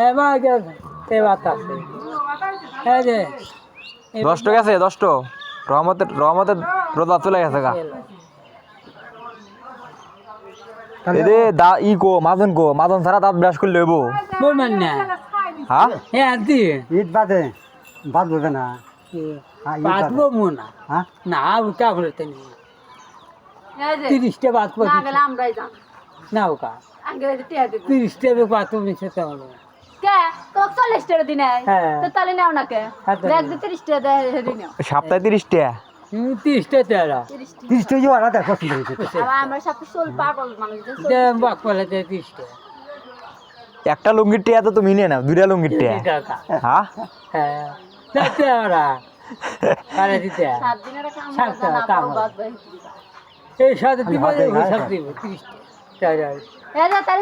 এবার আছে এই যে 10 টাকা আছে 10 টাকা রহমতের রোজা চলে গেছে গা এদে দা ই কো মাজন ছাড়া দাঁত ব্রাশ করলে হইব বলবেন না হ্যাঁ হ্যাঁ দি ঈদ বাদে বাদ বলবে না বাঁচবো না হ্যাঁ না উঠা করে তেন 30টা বাদ না গেলে আমরাই যান না ওকা আগে টিয়া দিব 30টা বাদ মিশে তো হলো কে তো 40 টাকা দিনে হ্যাঁ। তো তাহলে নাও না কে হ্যাঁ, তো ব্যাগ দিয়ে 30 টাকা দেয় হেরি নাও সপ্তাহে 30 টাকা 30টা তেরা 30 টাকা তিরিশ টাকা ওরা দেখো পছন্দ হয়েছে আবার আমরা সাথে চল পাগল মানুষ বাক পালে 30টা একটা লুঙ্গির টাকা তো তুমি নিয়ে নাও দুইটা লুঙ্গির টাকা টাকা হ্যাঁ হ্যাঁ যাতে ওরা আরে দিতে 7 দিনের কাম সাত না টাকা কাম বাদ বাদ এই সাথে দিব ওই সাথে দিব 30টা এই যে তাহলে